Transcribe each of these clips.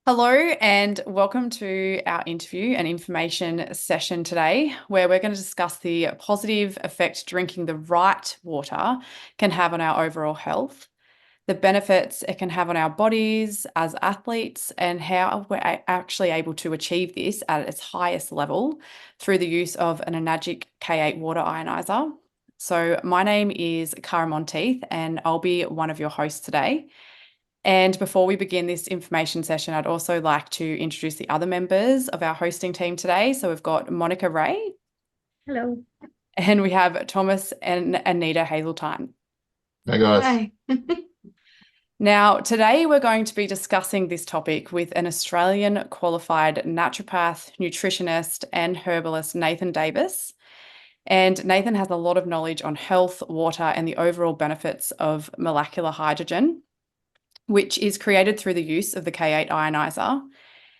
Hello and welcome to our interview and information session today, where we're going to discuss the positive effect drinking the right water can have on our overall health, the benefits it can have on our bodies as athletes, and how we're actually able to achieve this at its highest level through the use of an enagic K8 water ionizer. So my name is Cara Monteith and I'll be one of your hosts today. And before we begin this information session, I'd also like to introduce the other members of our hosting team today. So we've got Monica Ray. Hello. And we have Thomas and Anita Hazeltine. Hey guys. Hi. Now, today we're going to be discussing this topic with an Australian qualified naturopath, nutritionist, and herbalist, Nathan Davis. And Nathan has a lot of knowledge on health, water, and the overall benefits of molecular hydrogen, which is created through the use of the K8 ionizer.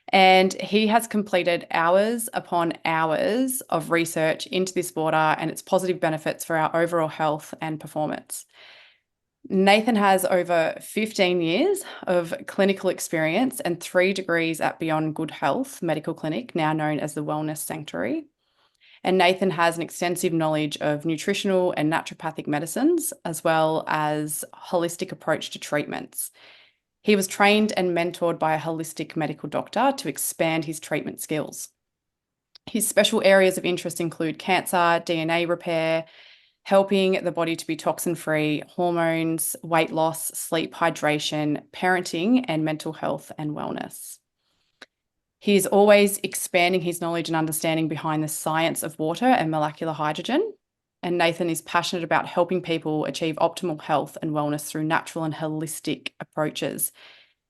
And he has completed hours upon hours of research into this water and its positive benefits for our overall health and performance. Nathan has over 15 years of clinical experience and 3 degrees at Beyond Good Health Medical Clinic, now known as the Wellness Sanctuary. And Nathan has an extensive knowledge of nutritional and naturopathic medicines, as well as holistic approach to treatments. He was trained and mentored by a holistic medical doctor to expand his treatment skills. His special areas of interest include cancer, DNA repair, helping the body to be toxin-free, hormones, weight loss, sleep, hydration, parenting, and mental health and wellness. He is always expanding his knowledge and understanding behind the science of water and molecular hydrogen. And Nathan is passionate about helping people achieve optimal health and wellness through natural and holistic approaches.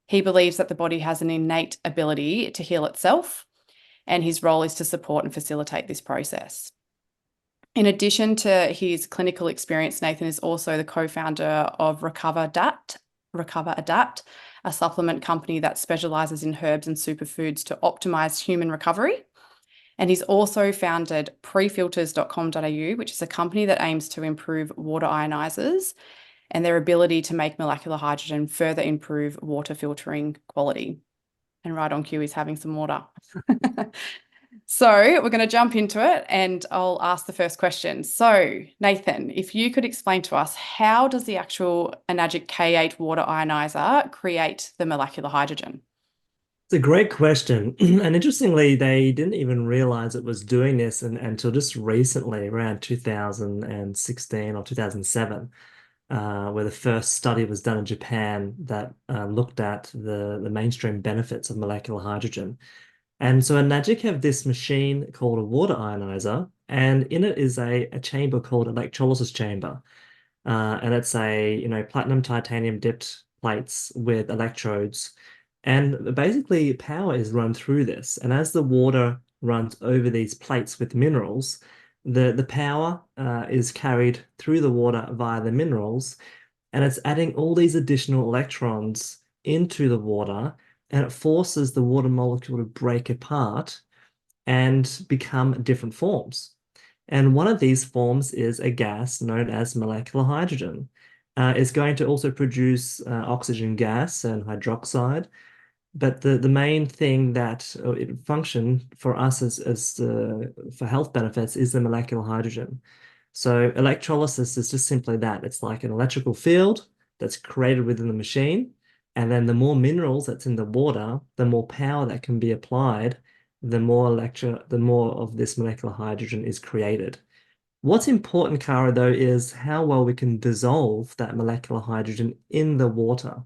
He believes that the body has an innate ability to heal itself, and his role is to support and facilitate this process. In addition to his clinical experience, Nathan is also the co-founder of Recover Adapt, a supplement company that specializes in herbs and superfoods to optimize human recovery. And he's also founded prefilters.com.au, which is a company that aims to improve water ionizers and their ability to make molecular hydrogen further improve water filtering quality. And right on cue, he's having some water. So we're going to jump into it and I'll ask the first question. So Nathan, if you could explain to us, how does the actual enagic K8 water ionizer create the molecular hydrogen? It's a great question. And interestingly, they didn't even realize it was doing this until just recently, around 2016 or 2007, where the first study was done in Japan that looked at the mainstream benefits of molecular hydrogen. And so Enagic have this machine called a water ionizer, and in it is a chamber called electrolysis chamber. And it's platinum titanium dipped plates with electrodes. And basically power is run through this. And as the water runs over these plates with minerals, the power is carried through the water via the minerals, and it's adding all these additional electrons into the water, and it forces the water molecule to break apart and become different forms. And one of these forms is a gas known as molecular hydrogen. It's going to also produce oxygen gas and hydroxide. But the main thing that it function for us for health benefits is the molecular hydrogen. So electrolysis is just simply that. It's like an electrical field that's created within the machine. And then the more minerals that's in the water, the more power that can be applied, the more of this molecular hydrogen is created. What's important, Cara, though, is how well we can dissolve that molecular hydrogen in the water.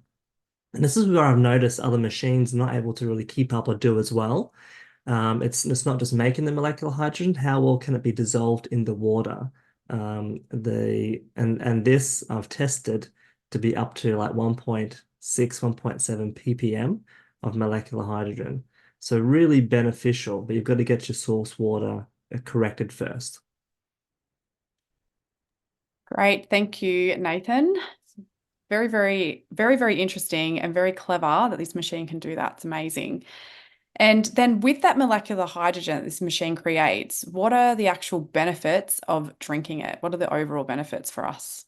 And this is where I've noticed other machines not able to really keep up or do as well. It's not just making the molecular hydrogen, how well can it be dissolved in the water? And this I've tested to be up to like 1.6, 1.7 ppm of molecular hydrogen. So really beneficial, but you've got to get your source water corrected first. Great. Thank you, Nathan. Very, very, very, very interesting and very clever that this machine can do that. It's amazing. And then with that molecular hydrogen that this machine creates, what are the actual benefits of drinking it? What are the overall benefits for us?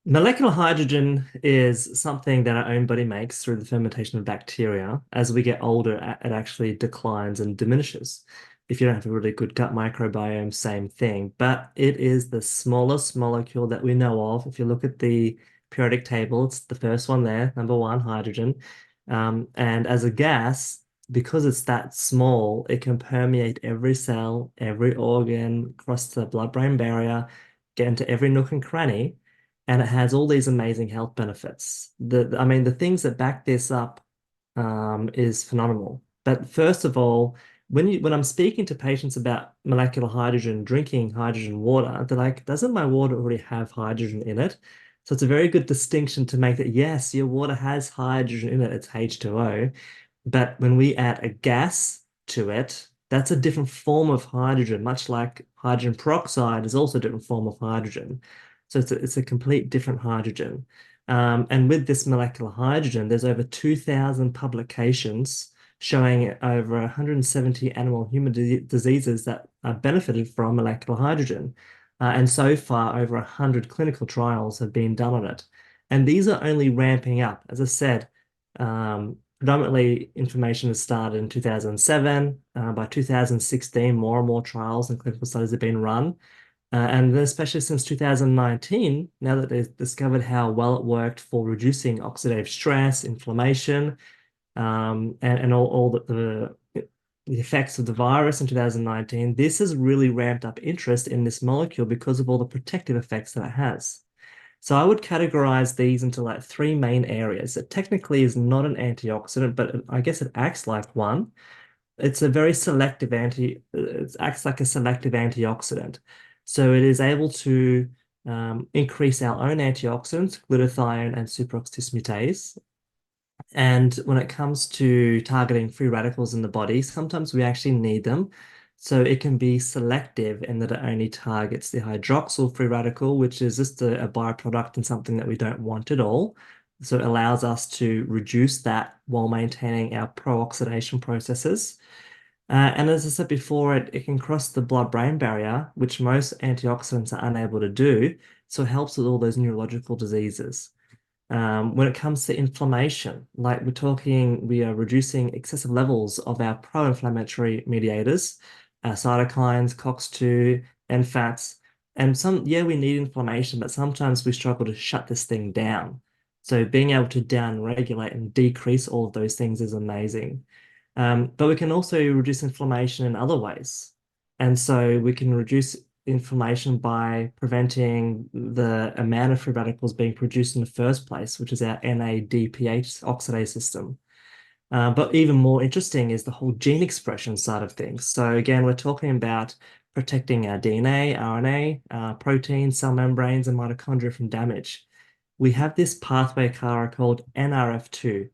Molecular hydrogen is something that our own body makes through the fermentation of bacteria. As we get older, it actually declines and diminishes. If you don't have a really good gut microbiome, same thing. But it is the smallest molecule that we know of. If you look at the periodic table, it's the first one there, number one, hydrogen. And as a gas, because it's that small, it can permeate every cell, every organ, cross the blood-brain barrier, get into every nook and cranny, and it has all these amazing health benefits. I mean, the things that back this up is phenomenal. But first of all, when I'm speaking to patients about molecular hydrogen, drinking hydrogen water, they're like, doesn't my water already have hydrogen in it? So it's a very good distinction to make that yes, your water has hydrogen in it, it's H2O. But when we add a gas to it, that's a different form of hydrogen, much like hydrogen peroxide is also a different form of hydrogen. So it's a complete different hydrogen. And with this molecular hydrogen, there's over 2,000 publications showing over 170 animal and human diseases that are benefited from molecular hydrogen. And so far, over 100 clinical trials have been done on it. And these are only ramping up. As I said, predominantly information has started in 2007. By 2016, more and more trials and clinical studies have been run. And then especially since 2019, now that they've discovered how well it worked for reducing oxidative stress, inflammation, and all the effects of the virus in 2019, this has really ramped up interest in this molecule because of all the protective effects that it has. So I would categorize these into like three main areas. It technically is not an antioxidant, but I guess it acts like one. It's a very selective it acts like a selective antioxidant. So it is able to increase our own antioxidants, glutathione and superoxydismutase. And when it comes to targeting free radicals in the body, sometimes we actually need them. So it can be selective in that it only targets the hydroxyl free radical, which is just a byproduct and something that we don't want at all. So it allows us to reduce that while maintaining our pro-oxidation processes. And as I said before, it can cross the blood-brain barrier, which most antioxidants are unable to do. So it helps with all those neurological diseases. When it comes to inflammation, like we are reducing excessive levels of our pro-inflammatory mediators, cytokines, COX-2, and fats. And yeah, we need inflammation, but sometimes we struggle to shut this thing down. So being able to down-regulate and decrease all of those things is amazing. But we can also reduce inflammation in other ways. And so we can reduce inflammation by preventing the amount of free radicals being produced in the first place, which is our NADPH oxidase system. But even more interesting is the whole gene expression side of things. So again, we're talking about protecting our DNA, RNA, proteins, cell membranes, and mitochondria from damage. We have this pathway, Kara, called NRF2.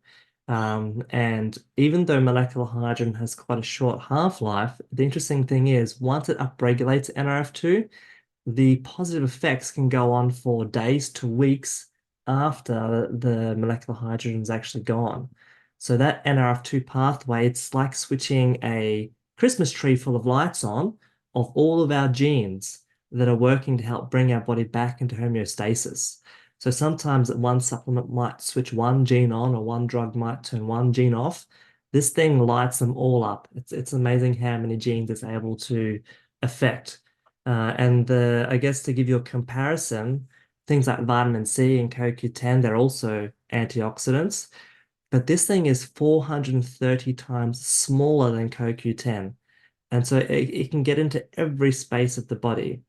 And even though molecular hydrogen has quite a short half-life, the interesting thing is once it upregulates NRF2, the positive effects can go on for days to weeks after the molecular hydrogen is actually gone. So that NRF2 pathway, it's like switching a Christmas tree full of lights on of all of our genes that are working to help bring our body back into homeostasis. So sometimes one supplement might switch one gene on or one drug might turn one gene off. This thing lights them all up. It's amazing how many genes it's able to affect. I guess to give you a comparison, things like vitamin C and CoQ10, they're also antioxidants, but this thing is 430 times smaller than CoQ10. And so it can get into every space of the body.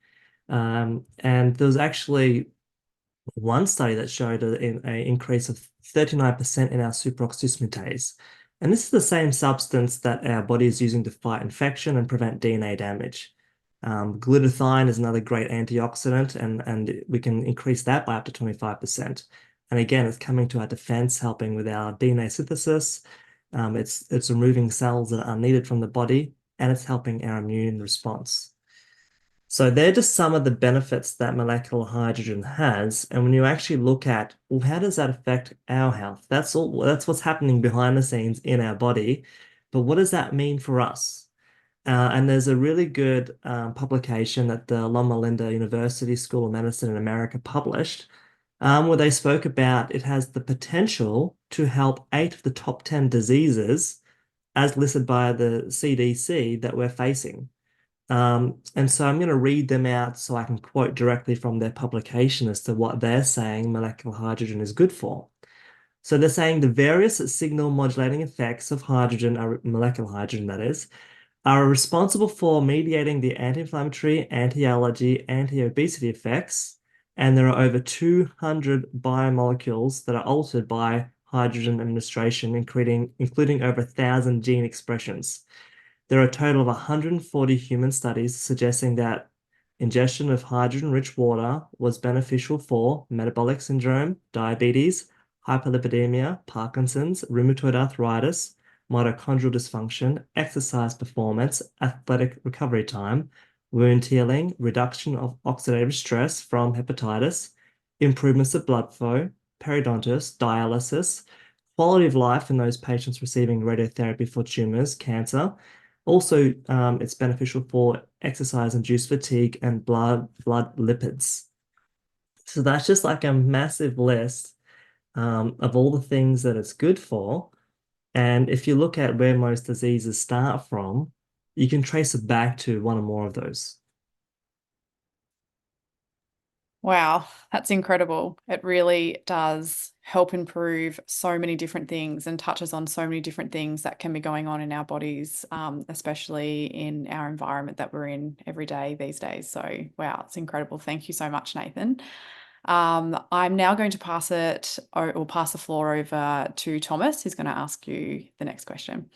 And there was actually one study that showed an increase of 39% in our superoxydismutase. And this is the same substance that our body is using to fight infection and prevent DNA damage. Glutathione is another great antioxidant, and we can increase that by up to 25%. And again, it's coming to our defense, helping with our DNA synthesis. It's removing cells that are needed from the body, and it's helping our immune response. So they're just some of the benefits that molecular hydrogen has. And when you actually look at, well, how does that affect our health? That's what's happening behind the scenes in our body. But what does that mean for us? And there's a really good publication that the Loma Linda University School of Medicine in America published. where they spoke about it has the potential to help 8 of the top 10 diseases as listed by the CDC that we're facing. And so I'm going to read them out so I can quote directly from their publication as to what they're saying molecular hydrogen is good for. So they're saying the various signal modulating effects of hydrogen, molecular hydrogen that is, are responsible for mediating the anti-inflammatory, anti-allergy, anti-obesity effects, and there are over 200 biomolecules that are altered by hydrogen administration, including over 1,000 gene expressions. There are a total of 140 human studies suggesting that ingestion of hydrogen-rich water was beneficial for metabolic syndrome, diabetes, hyperlipidemia, Parkinson's, rheumatoid arthritis, mitochondrial dysfunction, exercise performance, athletic recovery time, wound healing, reduction of oxidative stress from hepatitis, improvements of blood flow, periodontitis, dialysis, quality of life in those patients receiving radiotherapy for tumors, cancer. Also, it's beneficial for exercise-induced fatigue and blood lipids. So that's just like a massive list of all the things that it's good for. And if you look at where most diseases start from, you can trace it back to one or more of those. Wow, that's incredible. It really does help improve so many different things and touches on so many different things that can be going on in our bodies, especially in our environment that we're in every day these days. So, wow, it's incredible. Thank you so much, Nathan. I'm now going to pass the floor over to Thomas, who's going to ask you the next question.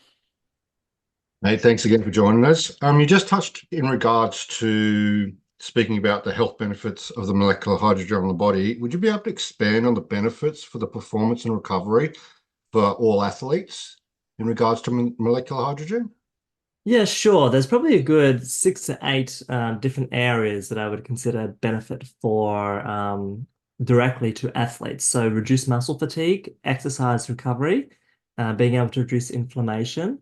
Hey, thanks again for joining us. You just touched in regards to speaking about the health benefits of the molecular hydrogen on the body. Would you be able to expand on the benefits for the performance and recovery for all athletes in regards to molecular hydrogen? Yeah, sure. There's probably a good 6 to 8 different areas that I would consider benefit for directly to athletes. So reduce muscle fatigue, exercise recovery, being able to reduce inflammation,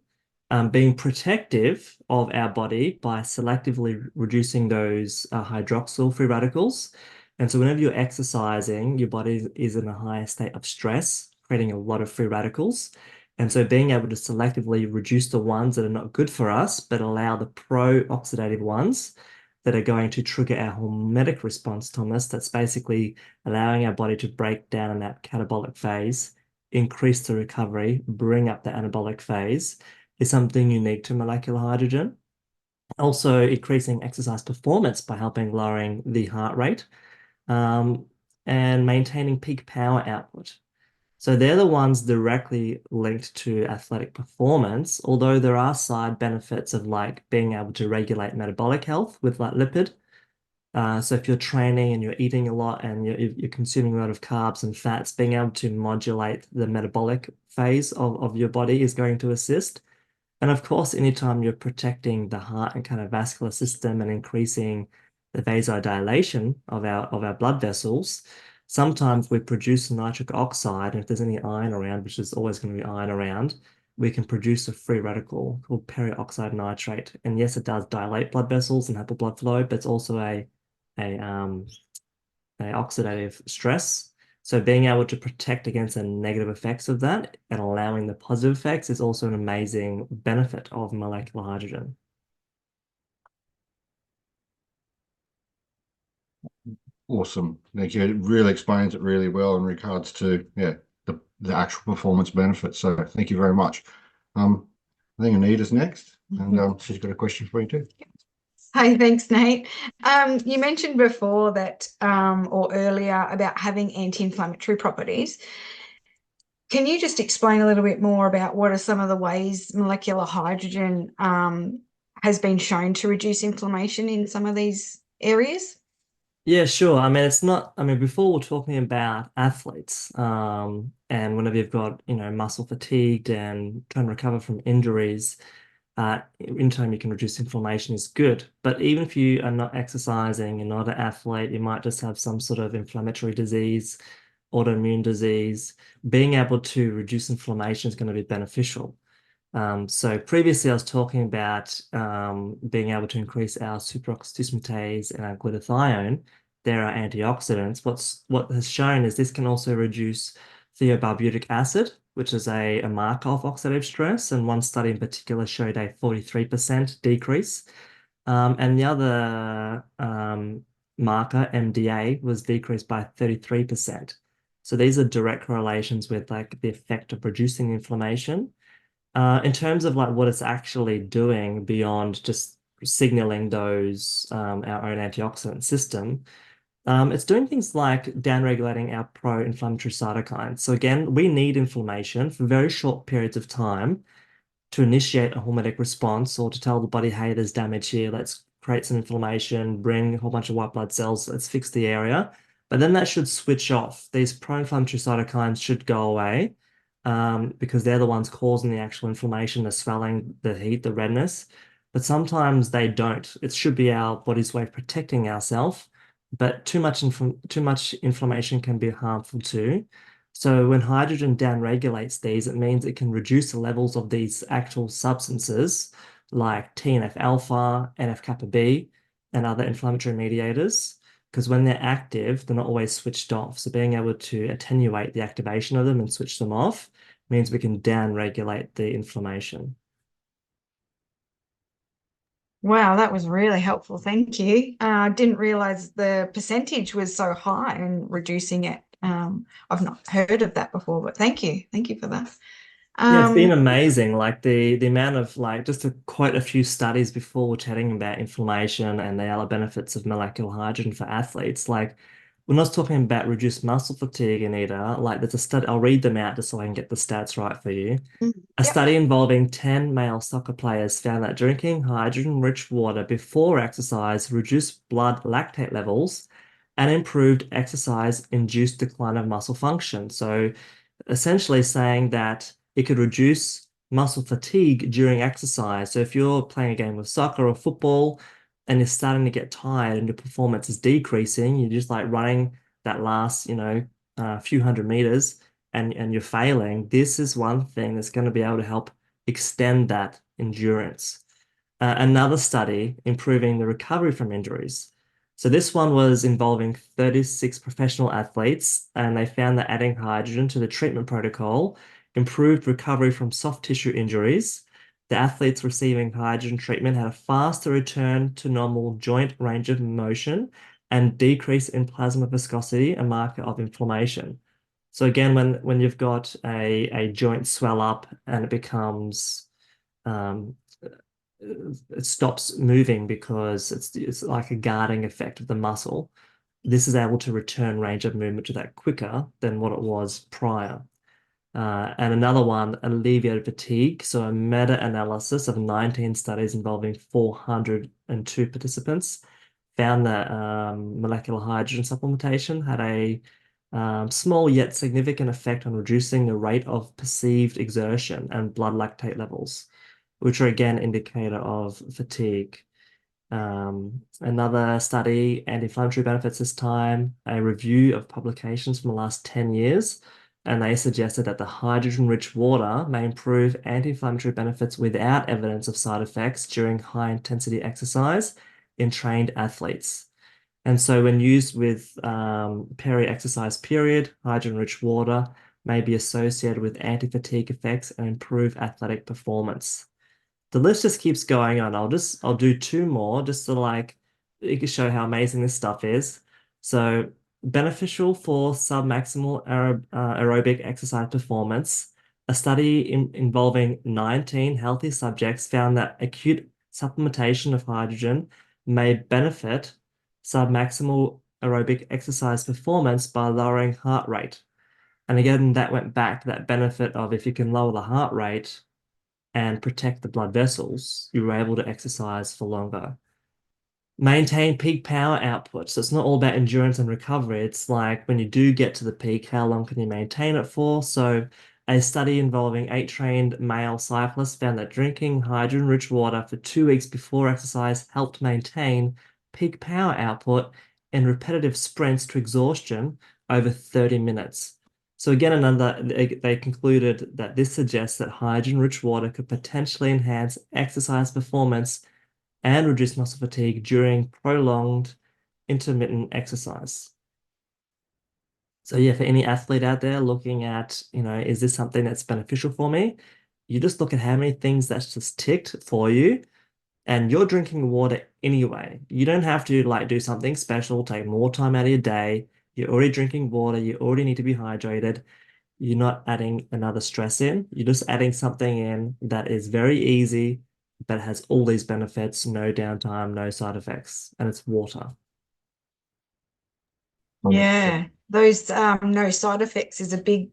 being protective of our body by selectively reducing those hydroxyl free radicals. And so whenever you're exercising, your body is in a higher state of stress, creating a lot of free radicals. And so being able to selectively reduce the ones that are not good for us, but allow the pro-oxidative ones that are going to trigger our hormetic response, Thomas, that's basically allowing our body to break down in that catabolic phase, increase the recovery, bring up the anabolic phase, is something unique to molecular hydrogen. Also, increasing exercise performance by helping lowering the heart rate, um, and maintaining peak power output. So they're the ones directly linked to athletic performance, although there are side benefits of like being able to regulate metabolic health with like lipid. So if you're training and you're eating a lot and you're consuming a lot of carbs and fats, being able to modulate the metabolic phase of your body is going to assist. And of course, anytime you're protecting the heart and kind of vascular system and increasing the vasodilation of our blood vessels, sometimes we produce nitric oxide, and if there's any iron around, which is always going to be iron around, we can produce a free radical called peroxide nitrate. And yes, it does dilate blood vessels and help blood flow, but it's also a oxidative stress. So being able to protect against the negative effects of that and allowing the positive effects is also an amazing benefit of molecular hydrogen. Awesome. Thank you. It really explains it really well in regards to the actual performance benefits. So thank you very much. I think Anita's next, and she's got a question for you too. Hi, thanks, Nate. You mentioned before that, or earlier, about having anti-inflammatory properties. Can you just explain a little bit more about what are some of the ways molecular hydrogen has been shown to reduce inflammation in some of these areas? Yeah, sure. I mean, it's not, I mean, before we're talking about athletes, and whenever you've got, muscle fatigued and trying to recover from injuries, anytime you can reduce inflammation is good. But even if you are not exercising, you're not an athlete, you might just have some sort of inflammatory disease, autoimmune disease, being able to reduce inflammation is going to be beneficial. So previously I was talking about being able to increase our superoxide dismutase and our glutathione. there are antioxidants. What has shown is this can also reduce thiobarbutic acid, which is a marker of oxidative stress, and one study in particular showed a 43% decrease. And the other marker, MDA, was decreased by 33%. So these are direct correlations with like the effect of reducing inflammation. In terms of like what it's actually doing beyond just signaling those our own antioxidant system, it's doing things like downregulating our pro-inflammatory cytokines. So again, we need inflammation for very short periods of time to initiate a hormetic response or to tell the body, hey, there's damage here, let's create some inflammation, bring a whole bunch of white blood cells, let's fix the area. But then that should switch off. These pro-inflammatory cytokines should go away because they're the ones causing the actual inflammation, the swelling, the heat, the redness. But sometimes they don't. It should be our body's way of protecting ourselves, but too much inflammation can be harmful too. So when hydrogen downregulates these, it means it can reduce the levels of these actual substances like TNF alpha, NF kappa B, and other inflammatory mediators. Because when they're active, they're not always switched off. So being able to attenuate the activation of them and switch them off means we can downregulate the inflammation. Wow, that was really helpful. Thank you. I didn't realize the percentage was so high in reducing it. I've not heard of that before, but thank you. Thank you for that. Yeah, it's been Um, amazing. Like the amount of like just to quote a few studies before we're chatting about inflammation and the other benefits of molecular hydrogen for athletes. Like when I was talking about reduced muscle fatigue, Anita, like there's a study, I'll read them out just so I can get the stats right for you. A yep. study involving 10 male soccer players found that drinking hydrogen-rich water before exercise reduced blood lactate levels and improved exercise-induced decline of muscle function. So essentially saying that it could reduce muscle fatigue during exercise. So if you're playing a game of soccer or football and you're starting to get tired and your performance is decreasing, you're just like running that last, few hundred meters and you're failing, this is one thing that's going to be able to help extend that endurance. Another study improving the recovery from injuries. So this one was involving 36 professional athletes, and they found that adding hydrogen to the treatment protocol improved recovery from soft tissue injuries. The athletes receiving hydrogen treatment had a faster return to normal joint range of motion and decrease in plasma viscosity, a marker of inflammation. So again, when you've got a joint swell up and it becomes um, it stops moving because it's like a guarding effect of the muscle. This is able to return range of movement to that quicker than what it was prior. And another one, alleviated fatigue. So a meta-analysis of 19 studies involving 402 participants found that molecular hydrogen supplementation had a small yet significant effect on reducing the rate of perceived exertion and blood lactate levels, which are again indicator of fatigue. Another study, anti-inflammatory benefits this time, a review of publications from the last 10 years, and they suggested that the hydrogen-rich water may improve anti-inflammatory benefits without evidence of side effects during high-intensity exercise in trained athletes. And so when used with peri-exercise period, hydrogen-rich water may be associated with anti-fatigue effects and improve athletic performance. The list just keeps going on. I'll do two more just to like you can show how amazing this stuff is. So beneficial for submaximal aerobic exercise performance. A study involving 19 healthy subjects found that acute supplementation of hydrogen may benefit submaximal aerobic exercise performance by lowering heart rate. And again, that went back to that benefit of if you can lower the heart rate and protect the blood vessels, you were able to exercise for longer. Maintain peak power output. So it's not all about endurance and recovery. It's like when you do get to the peak, how long can you maintain it for? So a study involving 8 trained male cyclists found that drinking hydrogen-rich water for 2 weeks before exercise helped maintain peak power output in repetitive sprints to exhaustion over 30 minutes. So again, they concluded that this suggests that hydrogen-rich water could potentially enhance exercise performance and reduce muscle fatigue during prolonged intermittent exercise. So yeah, for any athlete out there looking at, is this something that's beneficial for me? You just look at how many things that's just ticked for you, and you're drinking water anyway. You don't have to like do something special, take more time out of your day. You're already drinking water. You already need to be hydrated. You're not adding another stress in. You're just adding something in that is very easy, but has all these benefits, no downtime, no side effects, and it's water. Yeah, those no side effects is a big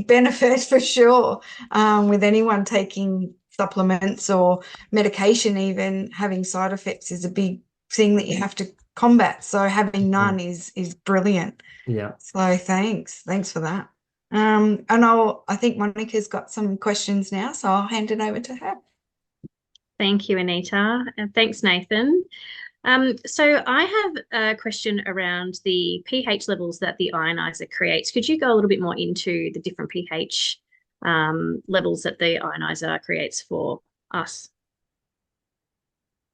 benefit for sure. With anyone taking supplements or medication, even having side effects is a big thing that you have to combat. So having none is brilliant. Yeah. So thanks for that. And I think Monica's got some questions now, so I'll hand it over to her. Thank you, Anita, and thanks, Nathan. So I have a question around the pH levels that the ionizer creates. Could you go a little bit more into the different pH levels that the ionizer creates for us?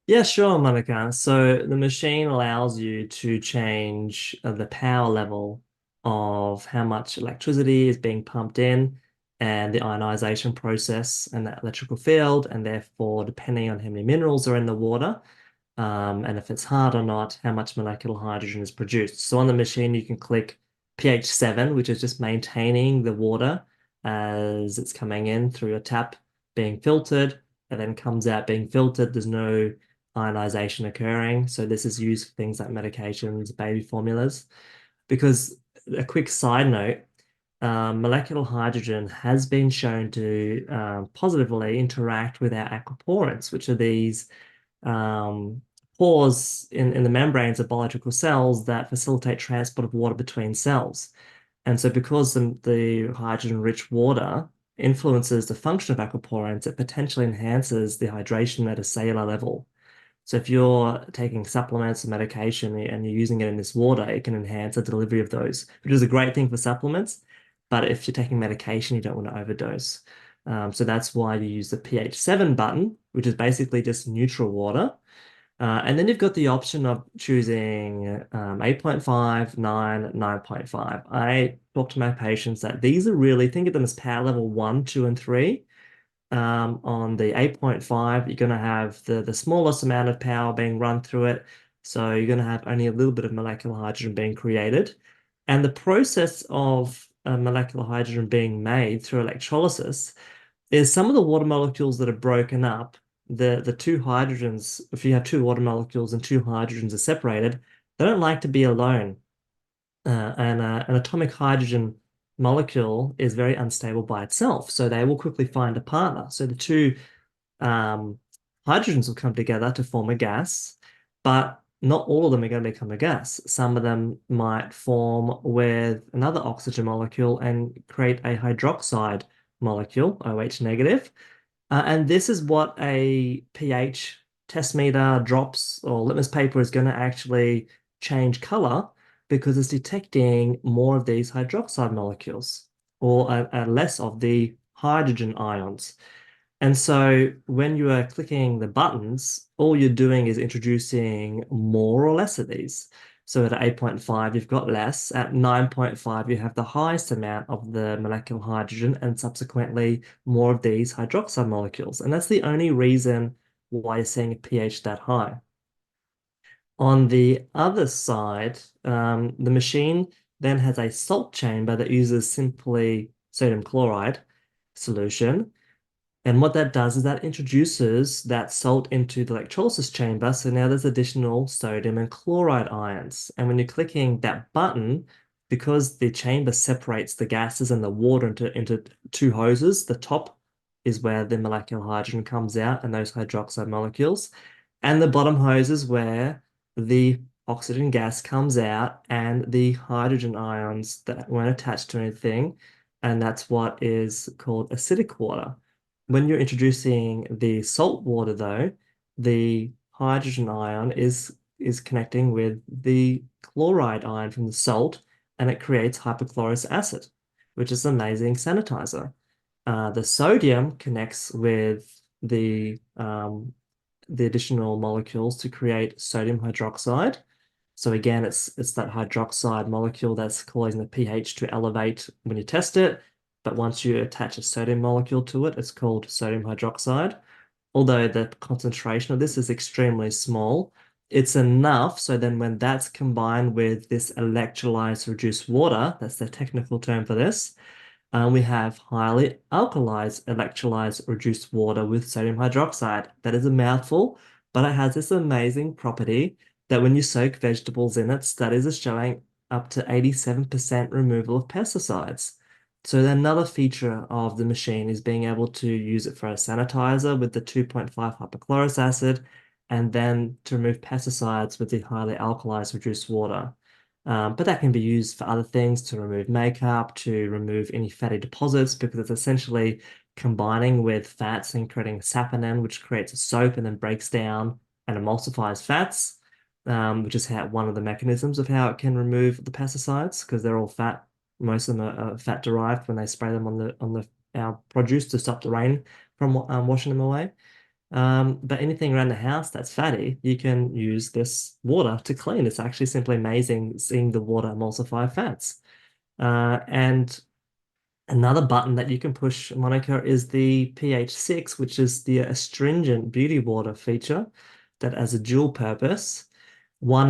Yeah, sure, Monica. So the machine allows you to change the power level of how much electricity is being pumped in and the ionization process and that electrical field, and therefore, depending on how many minerals are in the water, and if it's hard or not, how much molecular hydrogen is produced. So on the machine, you can click pH 7, which is just maintaining the water as it's coming in through a tap being filtered, and then comes out being filtered. There's no ionization occurring. So this is used for things like medications, baby formulas. Because a quick side note, molecular hydrogen has been shown to positively interact with our aquaporins, which are these pores in the membranes of biological cells that facilitate transport of water between cells. And so because the hydrogen-rich water influences the function of aquaporins, it potentially enhances the hydration at a cellular level. So if you're taking supplements or medication and you're using it in this water, it can enhance the delivery of those, which is a great thing for supplements. But if you're taking medication, you don't want to overdose. So that's why you use the pH 7 button, which is basically just neutral water. And then you've got the option of choosing 8.5, 9, 9.5. I talk to my patients that these are really, think of them as power level 1, 2, and 3. On the 8.5, you're going to have the smallest amount of power being run through it. So you're going to have only a little bit of molecular hydrogen being created. And the process of molecular hydrogen being made through electrolysis is some of the water molecules that are broken up, the two hydrogens, if you have two water molecules and two hydrogens are separated, they don't like to be alone. And an atomic hydrogen molecule is very unstable by itself, so they will quickly find a partner. So the two hydrogens will come together to form a gas, but not all of them are going to become a gas. Some of them might form with another oxygen molecule and create a hydroxide molecule, OH negative. And this is what a pH test meter drops or litmus paper is going to actually change color because it's detecting more of these hydroxide molecules or less of the hydrogen ions. And so when you are clicking the buttons, all you're doing is introducing more or less of these. So at 8.5, you've got less. At 9.5, you have the highest amount of the molecular hydrogen and subsequently more of these hydroxide molecules. And that's the only reason why you're seeing a pH that high. On the other side, the machine then has a salt chamber that uses simply sodium chloride solution. And what that does is that introduces that salt into the electrolysis chamber. So now there's additional sodium and chloride ions. And when you're clicking that button, because the chamber separates the gases and the water into two hoses, the top is where the molecular hydrogen comes out and those hydroxide molecules. And the bottom hose is where the oxygen gas comes out and the hydrogen ions that weren't attached to anything. And that's what is called acidic water. When you're introducing the salt water, though, the hydrogen ion is connecting with the chloride ion from the salt, and it creates hypochlorous acid, which is an amazing sanitizer. The sodium connects with the additional molecules to create sodium hydroxide. So again, it's that hydroxide molecule that's causing the pH to elevate when you test it. But once you attach a sodium molecule to it, it's called sodium hydroxide. Although the concentration of this is extremely small, it's enough so then when that's combined with this electrolyzed reduced water, that's the technical term for this, we have highly alkalized electrolyzed reduced water with sodium hydroxide. That is a mouthful, but it has this amazing property that when you soak vegetables in it, studies are showing up to 87% removal of pesticides. So another feature of the machine is being able to use it for a sanitizer with the 2.5 hypochlorous acid, and then to remove pesticides with the highly alkalized reduced water. But that can be used for other things, to remove makeup, to remove any fatty deposits, because it's essentially combining with fats and creating saponin, which creates a soap and then breaks down and emulsifies fats, which is one of the mechanisms of how it can remove the pesticides, because they're all fat. Most of them are fat derived when they spray them on our produce to stop the rain from washing them away. But anything around the house that's fatty, you can use this water to clean. It's actually simply amazing seeing the water emulsify fats. And another button that you can push, Monica, is the pH 6, which is the astringent beauty water feature that has a dual purpose. One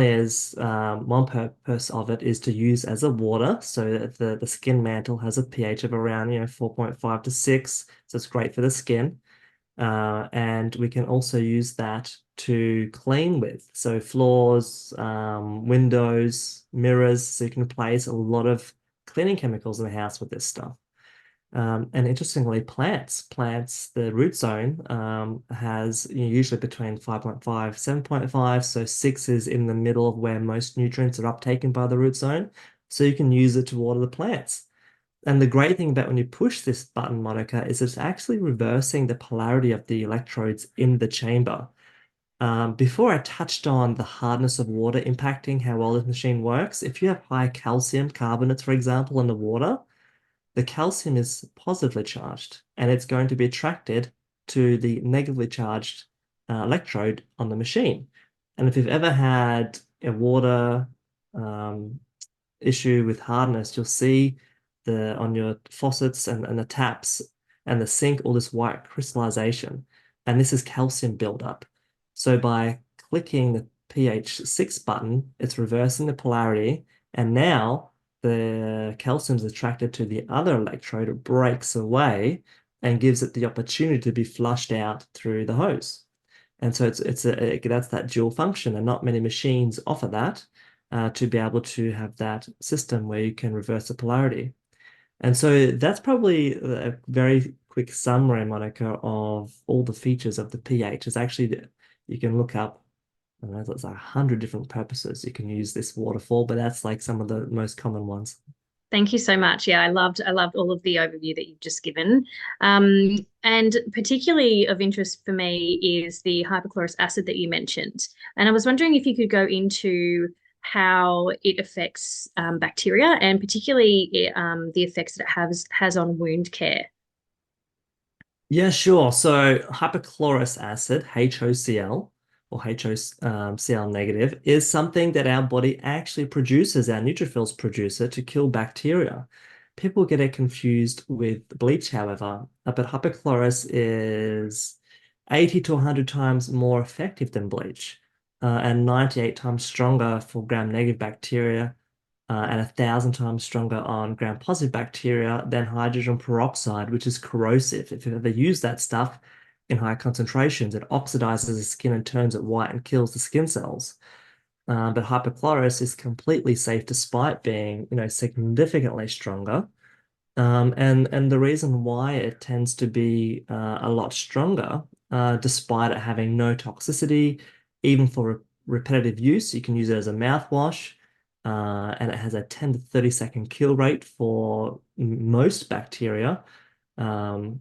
purpose of it is to use as a water, so that the skin mantle has a pH of around 4.5 to 6, so it's great for the skin. And we can also use that to clean with. So floors, windows, mirrors, so you can replace a lot of cleaning chemicals in the house with this stuff. And interestingly, plants, the root zone has usually between 5.5, 7.5. So 6 is in the middle of where most nutrients are uptaken by the root zone. So you can use it to water the plants. And the great thing about when you push this button, Monica, is it's actually reversing the polarity of the electrodes in the chamber. Before I touched on the hardness of water impacting how well this machine works, if you have high calcium carbonates, for example, in the water, the calcium is positively charged and it's going to be attracted to the negatively charged electrode on the machine. And if you've ever had a water um, issue with hardness, you'll see on your faucets and the taps and the sink, all this white crystallization. And this is calcium buildup. So by clicking the pH 6 button, it's reversing the polarity. And now the calcium is attracted to the other electrode, it breaks away and gives it the opportunity to be flushed out through the hose. And so that's that dual function, and not many machines offer that to be able to have that system where you can reverse the polarity. And so that's probably a very quick summary, Monica, of all the features of the pH. It's actually, you can look up, I don't know, it's like 100 different purposes you can use this waterfall, but that's like some of the most common ones. Thank you so much. Yeah, I loved all of the overview that you've just given. And particularly of interest for me is the hypochlorous acid that you mentioned. And I was wondering if you could go into how it affects bacteria, and particularly the effects that it has on wound care. Yeah, sure. So hypochlorous acid, HOCl, or HOCl negative, is something that our body actually produces, our neutrophils produce it to kill bacteria. People get it confused with bleach, however, but hypochlorous is 80 to 100 times more effective than bleach, and 98 times stronger for gram-negative bacteria, and 1,000 times stronger on gram-positive bacteria than hydrogen peroxide, which is corrosive. If you've ever used that stuff in high concentrations, it oxidizes the skin and turns it white and kills the skin cells. But hypochlorous is completely safe despite being, significantly stronger. And the reason why it tends to be a lot stronger, despite it having no toxicity, even for repetitive use, you can use it as a mouthwash, and it has a 10 to 30-second kill rate for most bacteria. And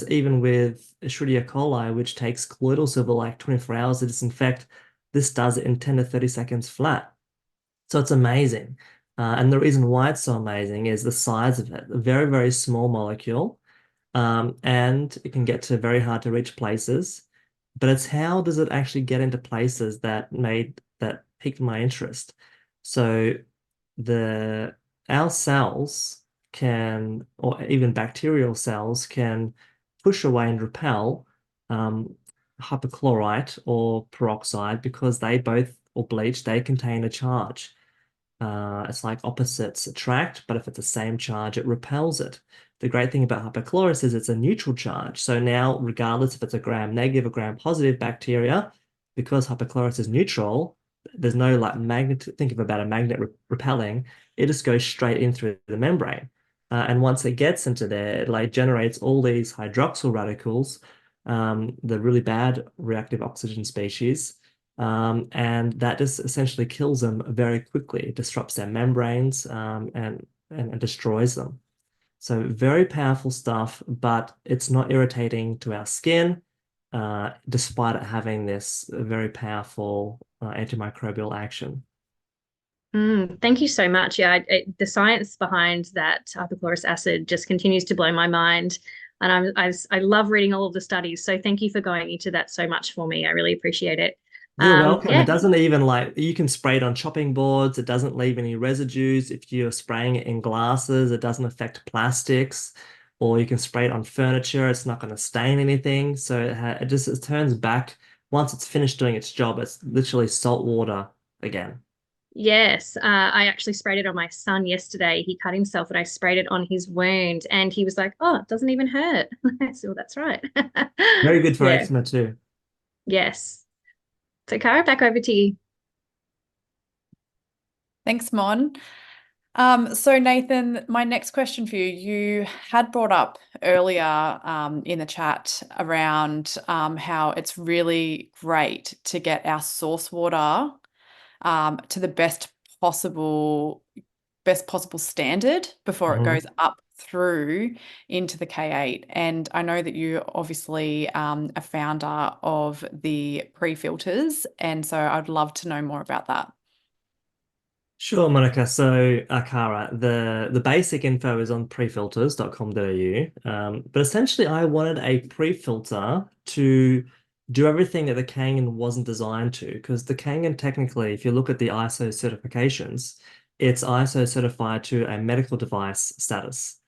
even with Escherichia coli, which takes colloidal silver like 24 hours to disinfect, this does it in 10 to 30 seconds flat. So it's amazing. And the reason why it's so amazing is the size of it. A very, very small molecule, and it can get to very hard to reach places. But it's how does it actually get into places that piqued my interest. So our cells can, or even bacterial cells can push away and repel hypochlorite or peroxide because they both, or bleach, they contain a charge. It's like opposites attract, but if it's the same charge, it repels it. The great thing about hypochlorous is it's a neutral charge. So now, regardless if it's a gram negative or gram positive bacteria, because hypochlorous is neutral, there's no like magnet. Think of about a magnet repelling. It just goes straight in through the membrane. And once it gets into there, it like generates all these hydroxyl radicals, the really bad reactive oxygen species. And that just essentially kills them very quickly. It disrupts their membranes and destroys them. So very powerful stuff, but it's not irritating to our skin, despite it having this very powerful antimicrobial action. Thank you so much. Yeah, the science behind that hypochlorous acid just continues to blow my mind. And I love reading all of the studies. So thank you for going into that so much for me. I really appreciate it. You're welcome. It Yeah, doesn't even like, you can spray it on chopping boards. It doesn't leave any residues. If you're spraying it in glasses, it doesn't affect plastics. Or you can spray it on furniture. It's not going to stain anything. So it turns back. Once it's finished doing its job, it's literally salt water again. yes. I actually sprayed it on my son yesterday. He cut himself and I sprayed it on his wound and he was like, "Oh, it doesn't even hurt." So well, that's right. Very good for Yeah, eczema too. yes. So Cara, back over to you. Thanks, Mon. So Nathan, my next question for you, you had brought up earlier in the chat around how it's really great to get our source water to the best possible standard before it Mhm. goes up through into the K8. And I know that you obviously a founder of the pre-filters, and so I'd love to know more about that. Sure, Monica. So, Akara, the basic info is on prefilters.com.au. But essentially, I wanted a pre-filter to do everything that the Kangen wasn't designed to, because the Kangen, technically, if you look at the ISO certifications, it's ISO certified to a medical device status.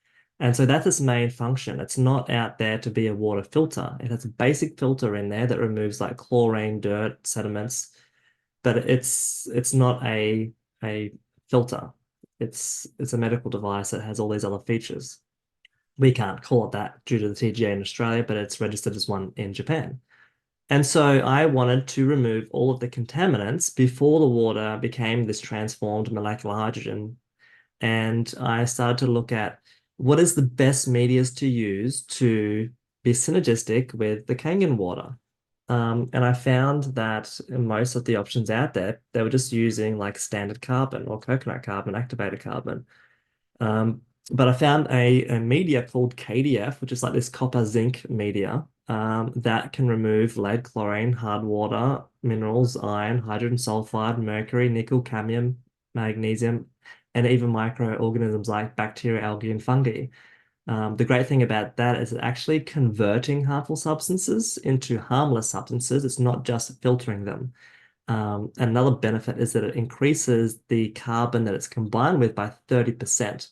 And so that's its main function. It's not out there to be a water filter. It has a basic filter in there that removes like chlorine, dirt, sediments, but it's not a filter. It's a medical device that has all these other features. We can't call it that due to the TGA in Australia, but it's registered as one in Japan. And so I wanted to remove all of the contaminants before the water became this transformed molecular hydrogen. And I started to look at what is the best medias to use to be synergistic with the Kangen water. And I found that in most of the options out there, they were just using like standard carbon or coconut carbon, activated carbon. Um, but I found a media called KDF, which is like this copper zinc media, that can remove lead, chlorine, hard water, minerals, iron, hydrogen sulfide, mercury, nickel, cadmium, magnesium, and even microorganisms like bacteria, algae, and fungi. The great thing about that is it's actually converting harmful substances into harmless substances. It's not just filtering them. Another benefit is that it increases the carbon that it's combined with by 30%.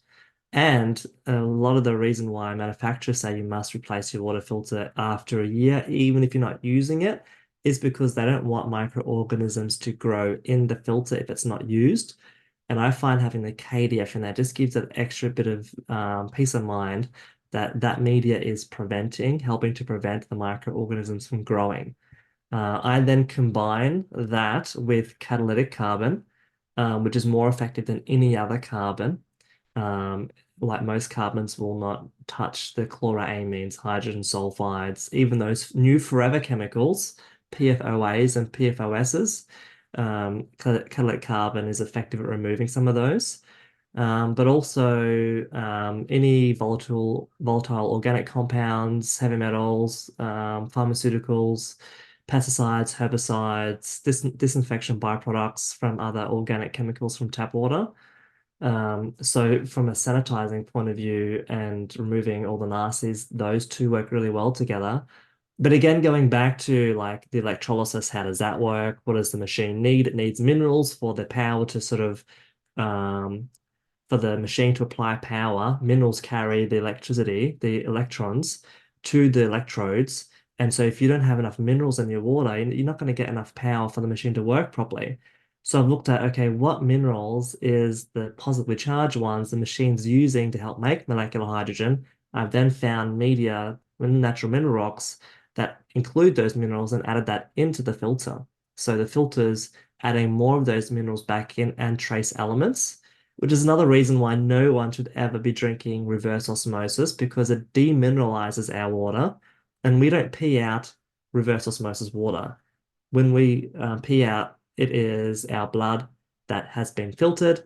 And a lot of the reason why manufacturers say you must replace your water filter after a year, even if you're not using it, is because they don't want microorganisms to grow in the filter if it's not used. And I find having the KDF in there just gives it an extra bit of peace of mind that that media is helping to prevent the microorganisms from growing. I then combine that with catalytic carbon, which is more effective than any other carbon. Um, like most carbons will not touch the chloroamines, hydrogen sulfides, even those new forever chemicals, PFOAs and PFOSs. Catalytic carbon is effective at removing some of those. But also any volatile organic compounds, heavy metals, pharmaceuticals, pesticides, herbicides, disinfection byproducts from other organic chemicals from tap water. So from a sanitizing point of view and removing all the nasties, those two work really well together. But again, going back to like the electrolysis, how does that work? What does the machine need? It needs minerals for the power to sort of um, for the machine to apply power. Minerals carry the electricity, the electrons, to the electrodes. And so if you don't have enough minerals in your water, you're not going to get enough power for the machine to work properly. So I've looked at, okay, what minerals is the positively charged ones the machine's using to help make molecular hydrogen? I've then found media in natural mineral rocks that include those minerals and added that into the filter. So the filter's adding more of those minerals back in and trace elements, which is another reason why no one should ever be drinking reverse osmosis because it demineralizes our water and we don't pee out reverse osmosis water. When we pee out, it is our blood that has been filtered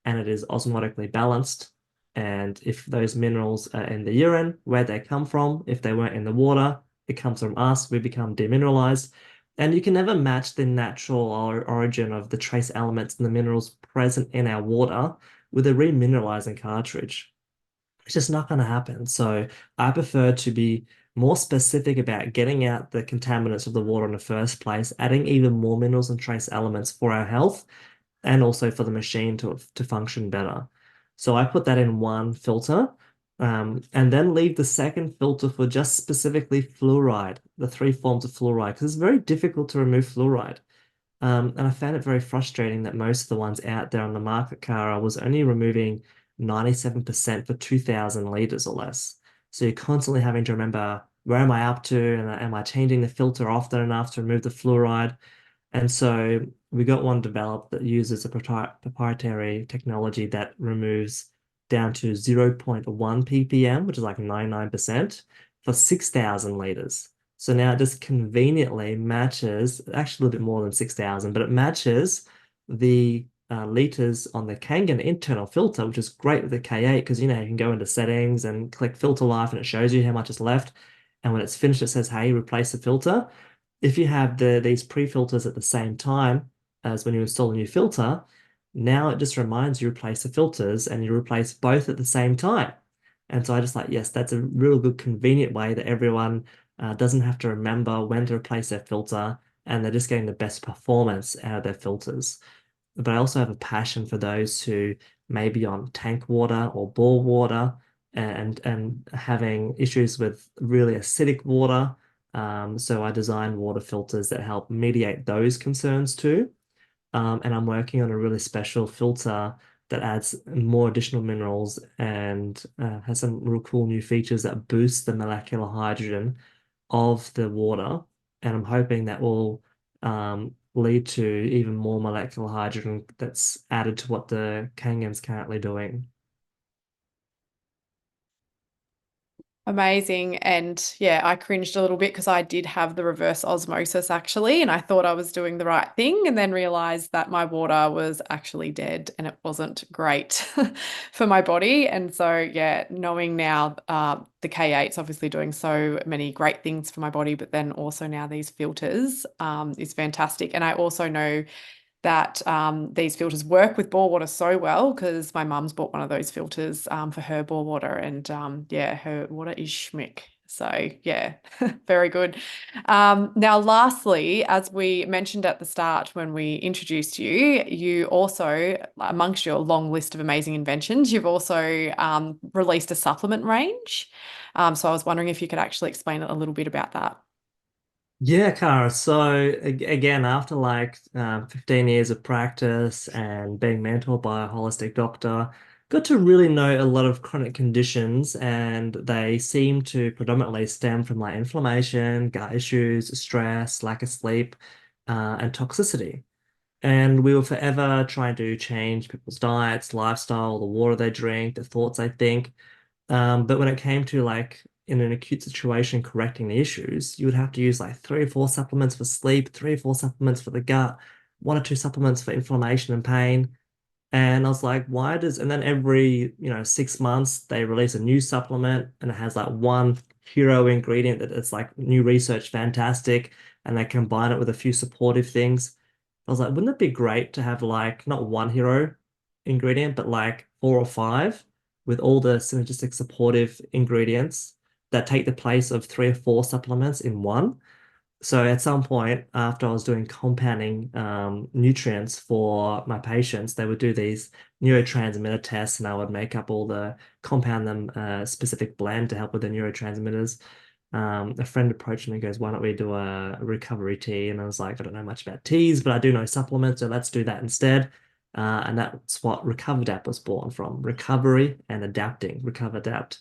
and it is osmotically balanced. And if those minerals are in the urine, where they come from, if they weren't in the water, it comes from us, we become demineralized. And you can never match the natural origin of the trace elements and the minerals present in our water with a remineralizing cartridge. It's just not going to happen. So I prefer to be more specific about getting out the contaminants of the water in the first place, adding even more minerals and trace elements for our health, and also for the machine to function better. So I put that in one filter, and then leave the second filter for just specifically fluoride, the three forms of fluoride, because it's very difficult to remove fluoride. And I found it very frustrating that most of the ones out there on the market, Cara, was only removing 97% for 2,000 liters or less. So you're constantly having to remember, where am I up to? And am I changing the filter often enough to remove the fluoride? And so we got one developed that uses a proprietary technology that removes down to 0.1 ppm, which is like 99%, for 6,000 liters. So now it just conveniently matches, actually a little bit more than 6,000, but it matches the liters on the Kangen internal filter, which is great with the K8 because you can go into settings and click filter life and it shows you how much is left. And when it's finished, it says, hey, replace the filter. If you have these pre-filters at the same time as when you install a new filter, now it just reminds you replace the filters and you replace both at the same time. And so I just like, yes, that's a real good convenient way that everyone doesn't have to remember when to replace their filter and they're just getting the best performance out of their filters. But I also have a passion for those who may be on tank water or bore water and having issues with really acidic water. So I designed water filters that help mediate those concerns too. And I'm working on a really special filter that adds more additional minerals and has some real cool new features that boost the molecular hydrogen of the water. And I'm hoping that will lead to even more molecular hydrogen that's added to what the Kangen's currently doing. Amazing. And yeah, I cringed a little bit because I did have the reverse osmosis actually, and I thought I was doing the right thing and then realized that my water was actually dead and it wasn't great for my body. And so, yeah, knowing now the K8's obviously doing so many great things for my body, but then also now these filters is fantastic. And I also know that these filters work with bore water so well because my mum's bought one of those filters for her bore water and yeah, her water is schmick. So yeah, very good. Now, lastly, as we mentioned at the start when we introduced you, you also, amongst your long list of amazing inventions, you've also released a supplement range. So I was wondering if you could actually explain a little bit about that. Yeah, Cara. So again, after like 15 years of practice and being mentored by a holistic doctor, got to really know a lot of chronic conditions, and they seem to predominantly stem from like inflammation, gut issues, stress, lack of sleep, and toxicity. And we were forever trying to change people's diets, lifestyle, the water they drink, the thoughts they think. But when it came to like in an acute situation correcting the issues, you would have to use like 3 or 4 supplements for sleep, 3 or 4 supplements for the gut, 1 or 2 supplements for inflammation and pain. And I was like, why does, and then every, 6 months they release a new supplement and it has like one hero ingredient that it's like new research, fantastic. And they combine it with a few supportive things. I was like, wouldn't it be great to have like not one hero ingredient, but like 4 or 5 with all the synergistic supportive ingredients that take the place of 3 or 4 supplements in one. So at some point after I was doing compounding nutrients for my patients, they would do these neurotransmitter tests, and I would make up all the compound them specific blend to help with the neurotransmitters. A friend approached me and goes, "Why don't we do a recovery tea?" And I was like, "I don't know much about teas, but I do know supplements, so let's do that instead." And that's what RecoverDapt was born from: recovery and adapting, Recover Adapt.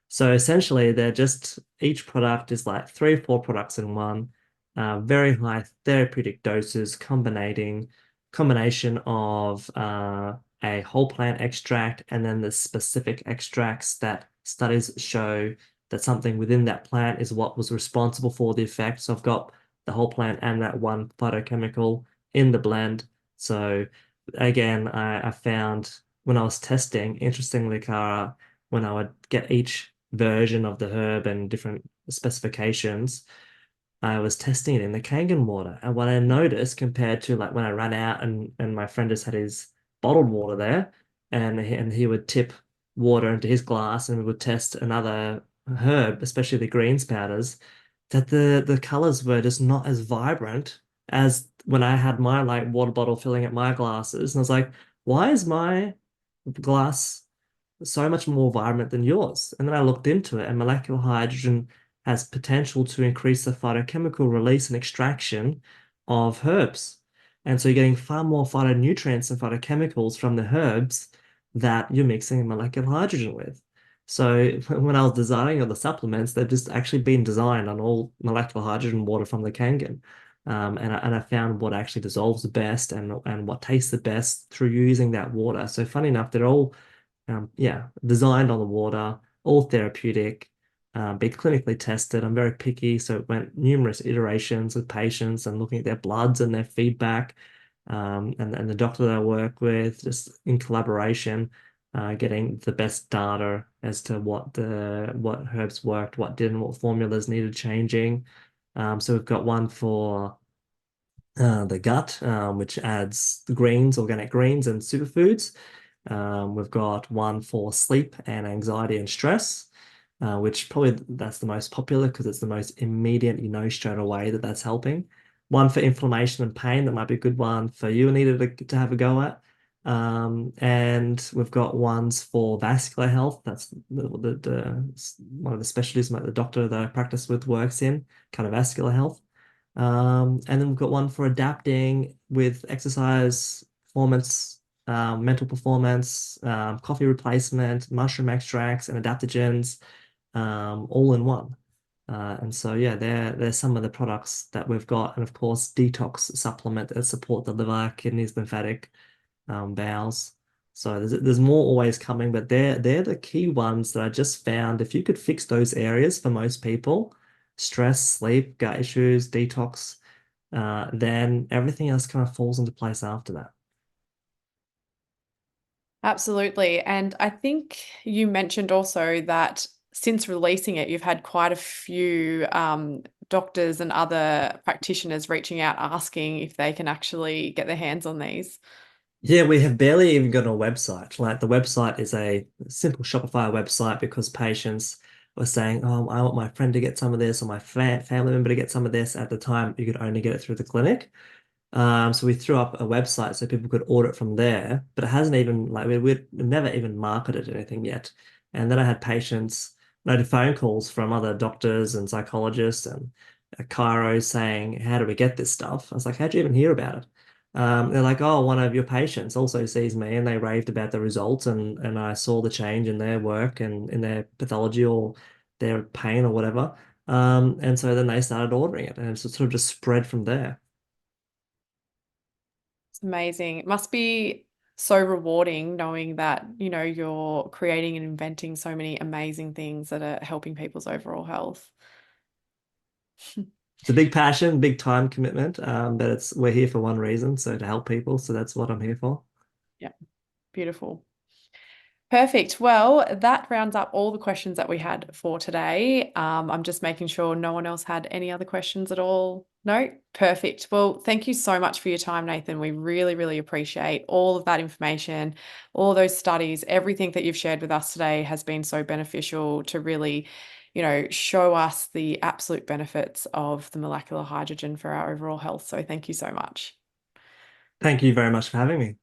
So essentially, they're just each product is like 3 or 4 products in one, very high therapeutic doses, combination of a whole plant extract and then the specific extracts that studies show that something within that plant is what was responsible for the effect. So I've got the whole plant and that one phytochemical in the blend. So again, I found when I was testing, interestingly, Cara, when I would get each version of the herb and different specifications, I was testing it in the Kangen water. And what I noticed compared to like when I ran out and my friend just had his bottled water there and he would tip water into his glass and we would test another herb, especially the greens powders, that the colors were just not as vibrant as when I had my like water bottle filling up my glasses. And I was like, why is my glass so much more vibrant than yours? And then I looked into it, and molecular hydrogen has potential to increase the phytochemical release and extraction of herbs. And so you're getting far more phytonutrients and phytochemicals from the herbs that you're mixing molecular hydrogen with. So when I was designing all the supplements, they've just actually been designed on all molecular hydrogen water from the Kangen. And I found what actually dissolves the best and what tastes the best through using that water. So funny enough, they're all designed on the water, all therapeutic, been clinically tested. I'm very picky, so it went numerous iterations with patients and looking at their bloods and their feedback, and the doctor that I work with, just in collaboration, getting the best data as to what herbs worked, what didn't, what formulas needed changing. So we've got one for the gut, which adds greens, organic greens, and superfoods. We've got one for sleep and anxiety and stress, which probably that's the most popular because it's the most immediate, you know, straight away that that's helping. One for inflammation and pain, that might be a good one for you, Anita, to have a go at. And we've got ones for vascular health. That's one of the specialties the doctor that I practice with works in, cardiovascular health. And then we've got one for adapting with exercise, performance, mental performance, coffee replacement, mushroom extracts, and adaptogens, all in one. And so, yeah, they're some of the products that we've got. And of course, detox supplement that support the liver, kidneys, lymphatic, bowels. So there's more always coming, but they're the key ones that I just found. If you could fix those areas for most people, stress, sleep, gut issues, detox, then everything else kind of falls into place after that. Absolutely. And I think you mentioned also that since releasing it, you've had quite a few doctors and other practitioners reaching out asking if they can actually get their hands on these. Yeah, we have barely even got a website. Like the website is a simple Shopify website because patients were saying, "Oh, I want my friend to get some of this or my family member to get some of this." At the time, you could only get it through the clinic. So we threw up a website so people could order it from there, but it hasn't even like we've never even marketed anything yet. And then I had patients noted phone calls from other doctors and psychologists and chiros saying, "How do we get this stuff?" I was like, "How'd you even hear about it?" They're like, "Oh, one of your patients also sees me," and they raved about the results, and I saw the change in their work and in their pathology or their pain or whatever. And so then they started ordering it, and it sort of just spread from there. It's amazing. It must be so rewarding knowing that, you know, you're creating and inventing so many amazing things that are helping people's overall health. It's a big passion, big time commitment, but we're here for one reason, so to help people. So that's what I'm here for. Yeah, beautiful. Perfect. Well, that rounds up all the questions that we had for today. I'm just making sure no one else had any other questions at all. No? Perfect. Well, thank you so much for your time, Nathan. We really, really appreciate all of that information, all those studies, everything that you've shared with us today has been so beneficial to really show us the absolute benefits of the molecular hydrogen for our overall health. So thank you so much. Thank you very much for having me.